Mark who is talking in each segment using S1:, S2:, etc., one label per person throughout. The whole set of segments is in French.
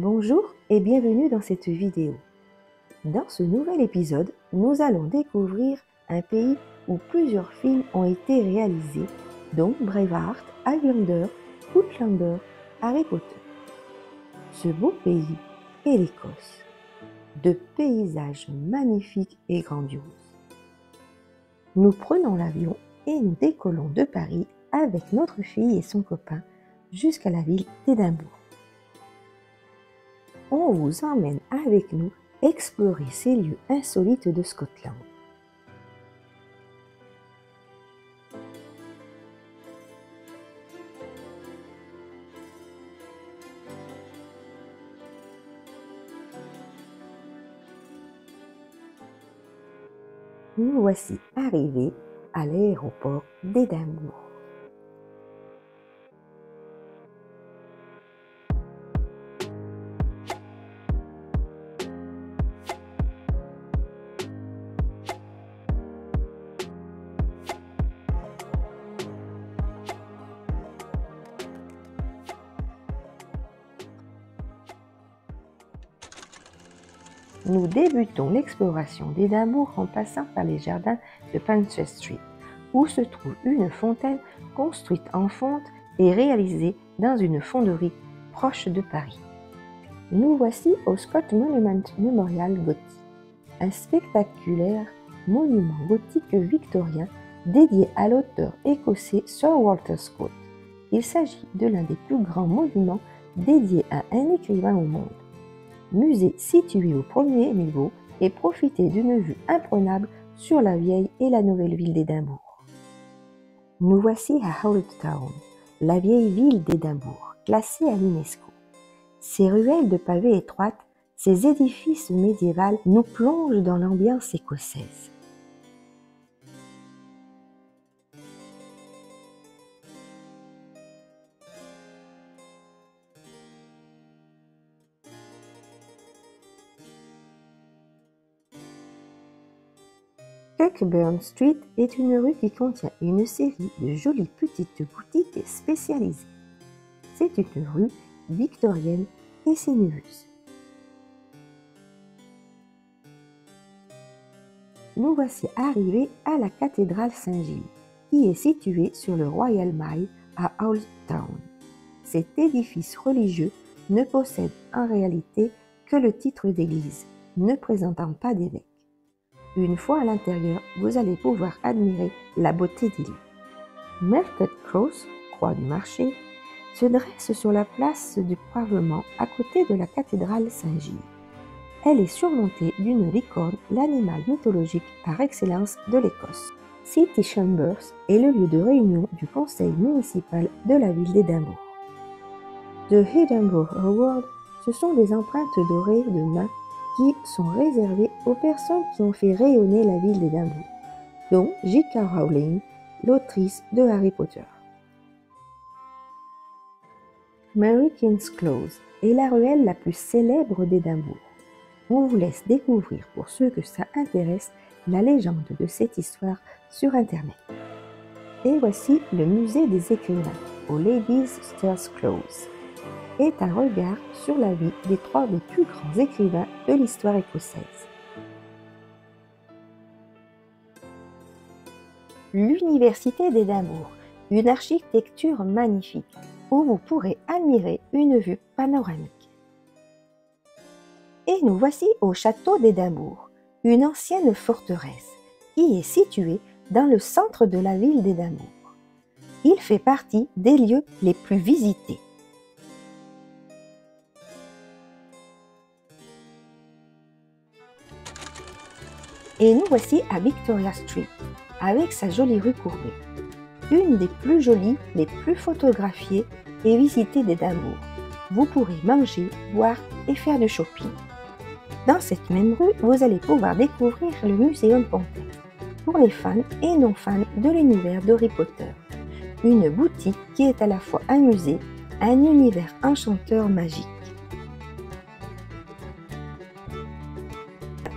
S1: Bonjour et bienvenue dans cette vidéo. Dans ce nouvel épisode, nous allons découvrir un pays où plusieurs films ont été réalisés, dont Braveheart, Highlander, Outlander, Harry Potter. Ce beau pays est l'Écosse, de paysages magnifiques et grandioses. Nous prenons l'avion et nous décollons de Paris avec notre fille et son copain jusqu'à la ville d'Édimbourg. On vous emmène avec nous explorer ces lieux insolites de Scotland. Nous voici arrivés à l'aéroport d'Édimbourg. Nous débutons l'exploration d'Édimbourg en passant par les jardins de Pencheth Street, où se trouve une fontaine construite en fonte et réalisée dans une fonderie proche de Paris. Nous voici au Scott Monument Memorial Gothic, un spectaculaire monument gothique victorien dédié à l'auteur écossais Sir Walter Scott. Il s'agit de l'un des plus grands monuments dédiés à un écrivain au monde. Musée situé au premier niveau et profitez d'une vue imprenable sur la vieille et la nouvelle ville d'Édimbourg. Nous voici à Old Town, la vieille ville d'Édimbourg, classée à l'UNESCO. Ces ruelles de pavés étroites, ces édifices médiévaux nous plongent dans l'ambiance écossaise. Cockburn Street est une rue qui contient une série de jolies petites boutiques spécialisées. C'est une rue victorienne et sinueuse. Nous voici arrivés à la cathédrale Saint-Gilles, qui est située sur le Royal Mile à Old Town. Cet édifice religieux ne possède en réalité que le titre d'église, ne présentant pas d'évêque. Une fois à l'intérieur, vous allez pouvoir admirer la beauté des lieux. Market Cross, croix du marché, se dresse sur la place du Parlement à côté de la cathédrale Saint-Gilles. Elle est surmontée d'une licorne, l'animal mythologique par excellence de l'Écosse. City Chambers est le lieu de réunion du conseil municipal de la ville d'Édimbourg. The Edinburgh Award, ce sont des empreintes dorées de main qui sont réservées aux personnes qui ont fait rayonner la ville d'Édimbourg, dont J.K. Rowling, l'autrice de Harry Potter. Mary King's Close est la ruelle la plus célèbre d'Édimbourg. On vous laisse découvrir, pour ceux que ça intéresse, la légende de cette histoire sur Internet. Et voici le musée des écrivains, au Ladies' Stairs Close, est un regard sur la vie des trois des plus grands écrivains de l'histoire écossaise. L'Université d'Édimbourg, une architecture magnifique, où vous pourrez admirer une vue panoramique. Et nous voici au château d'Édimbourg, une ancienne forteresse, qui est située dans le centre de la ville d'Édimbourg. Il fait partie des lieux les plus visités. Et nous voici à Victoria Street, avec sa jolie rue courbée. Une des plus jolies, les plus photographiées et visitées d'Édimbourg. Vous pourrez manger, boire et faire du shopping. Dans cette même rue, vous allez pouvoir découvrir le Muséum Pontet, pour les fans et non-fans de l'univers d'Harry Potter. Une boutique qui est à la fois un musée, un univers enchanteur magique.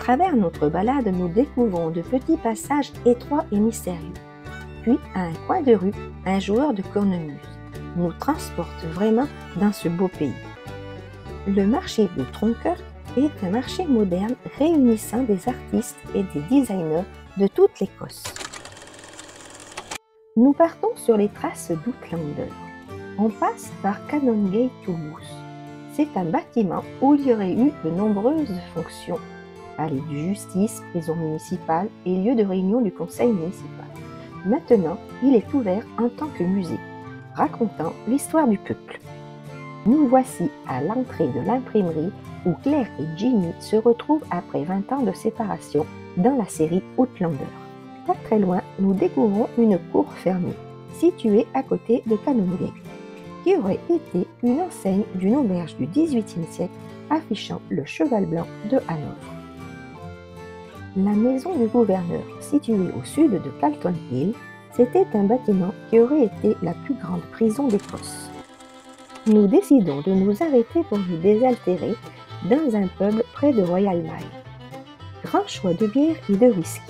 S1: À travers notre balade, nous découvrons de petits passages étroits et mystérieux. Puis, à un coin de rue, un joueur de cornemuse nous transporte vraiment dans ce beau pays. Le marché de Tronqueur est un marché moderne réunissant des artistes et des designers de toute l'Écosse. Nous partons sur les traces d'Outlander. On passe par Canongate House. C'est un bâtiment où il y aurait eu de nombreuses fonctions. Palais de justice, prison municipale et lieu de réunion du conseil municipal. Maintenant, il est ouvert en tant que musée, racontant l'histoire du peuple. Nous voici à l'entrée de l'imprimerie où Claire et Ginny se retrouvent après 20 ans de séparation dans la série Outlander. Pas très loin, nous découvrons une cour fermée, située à côté de Canongate, qui aurait été une enseigne d'une auberge du XVIIIe siècle affichant le cheval blanc de Hanovre. La maison du gouverneur, située au sud de Calton Hill, c'était un bâtiment qui aurait été la plus grande prison d'Écosse. Nous décidons de nous arrêter pour nous désaltérer dans un pub près de Royal Mile. Grand choix de bière et de whisky.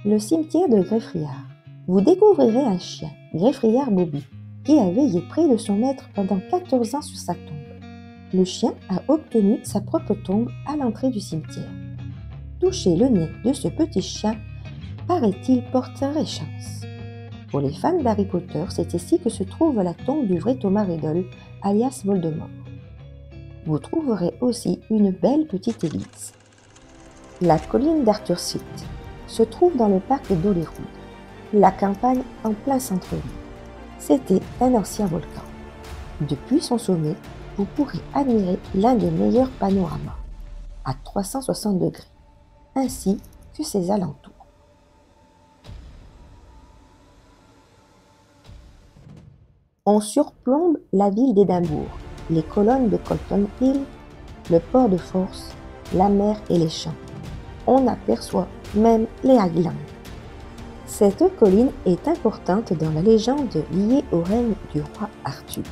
S1: Le cimetière de Greffriard. Vous découvrirez un chien, Greffriard Bobby, qui a veillé près de son maître pendant 14 ans sur sa tombe. Le chien a obtenu sa propre tombe à l'entrée du cimetière. Toucher le nez de ce petit chien, paraît-il, porterait chance. Pour les fans d'Harry Potter, c'est ici que se trouve la tombe du vrai Thomas Riddle, alias Voldemort. Vous trouverez aussi une belle petite église. La colline d'Arthur Seat se trouve dans le parc d'Holyrood, la campagne en plein centre-ville. C'était un ancien volcan. Depuis son sommet, vous pourrez admirer l'un des meilleurs panoramas, à 360 degrés, ainsi que ses alentours. On surplombe la ville d'Édimbourg, les colonnes de Calton Hill, le port de Force, la mer et les champs. On aperçoit même les Highlands. Cette colline est importante dans la légende liée au règne du roi Arthur,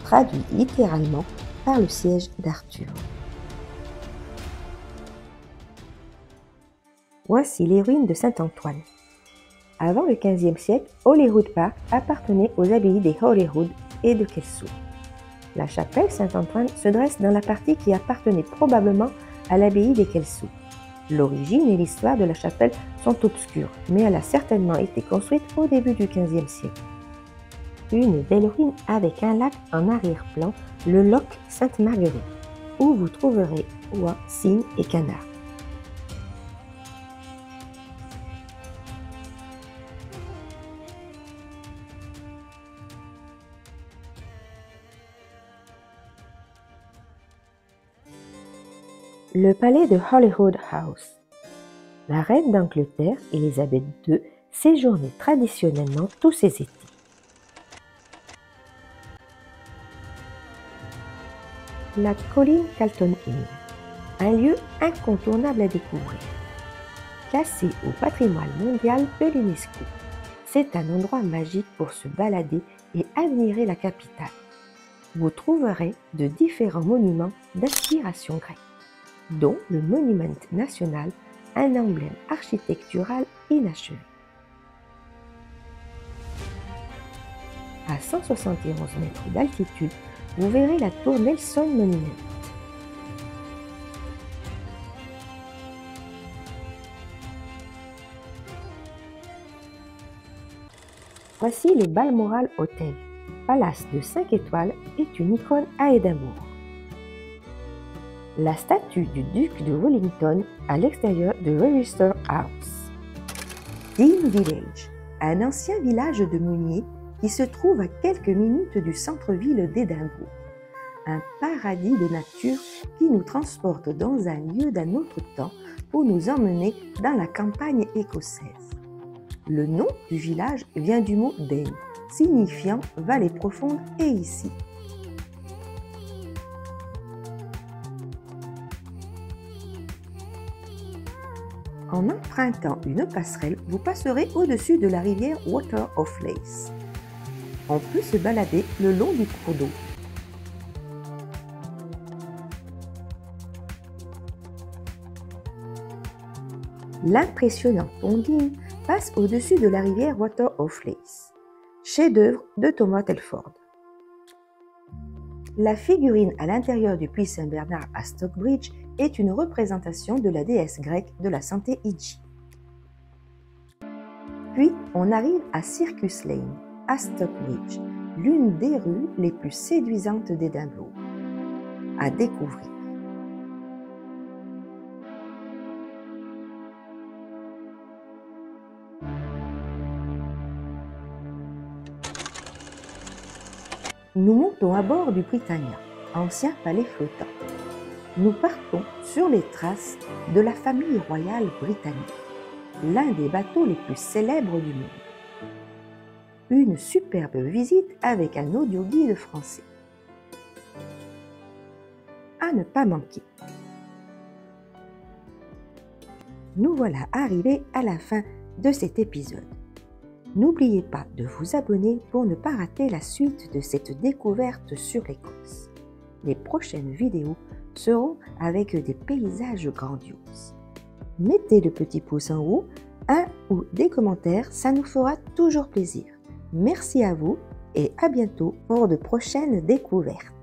S1: traduit littéralement par le siège d'Arthur. Voici les ruines de Saint-Antoine. Avant le XVe siècle, Holyrood Park appartenait aux abbayes des Holyrood et de Kelso. La chapelle Saint-Antoine se dresse dans la partie qui appartenait probablement à l'abbaye des Kelso. L'origine et l'histoire de la chapelle sont obscures, mais elle a certainement été construite au début du XVe siècle. Une belle ruine avec un lac en arrière-plan, le Loch Sainte-Marguerite, où vous trouverez oies, cygnes et canards. Le palais de Holyrood House. La reine d'Angleterre, Élisabeth II, séjournait traditionnellement tous ses étés. La colline Calton Hill, un lieu incontournable à découvrir. Classé au patrimoine mondial de l'UNESCO, c'est un endroit magique pour se balader et admirer la capitale. Vous trouverez de différents monuments d'inspiration grecque, dont le Monument National, un emblème architectural inachevé. À 171 mètres d'altitude, vous verrez la tour Nelson Monument. Voici le Balmoral Hotel. Palace de 5 étoiles est une icône à Édimbourg. La statue du duc de Wellington à l'extérieur de Register House. Dean Village, un ancien village de meuniers qui se trouve à quelques minutes du centre-ville d'Édimbourg. Un paradis de nature qui nous transporte dans un lieu d'un autre temps pour nous emmener dans la campagne écossaise. Le nom du village vient du mot Dane, signifiant vallée profonde et ici. En empruntant une passerelle, vous passerez au-dessus de la rivière Water of Lace. On peut se balader le long du cours d'eau. L'impressionnant pont Dean passe au-dessus de la rivière Water of Lace. chef-d'œuvre de Thomas Telford. La figurine à l'intérieur du puits Saint-Bernard à Stockbridge est une représentation de la déesse grecque de la santé Igi. Puis, on arrive à Circus Lane, à Stockbridge, l'une des rues les plus séduisantes d'Édimbourg. À découvrir. Nous montons à bord du Britannia, ancien palais flottant. Nous partons sur les traces de la famille royale britannique, l'un des bateaux les plus célèbres du monde. Une superbe visite avec un audioguide français. À ne pas manquer. Nous voilà arrivés à la fin de cet épisode. N'oubliez pas de vous abonner pour ne pas rater la suite de cette découverte sur l'Écosse. Les prochaines vidéos seront avec des paysages grandioses. Mettez le petit pouce en haut, un ou des commentaires, ça nous fera toujours plaisir. Merci à vous et à bientôt pour de prochaines découvertes.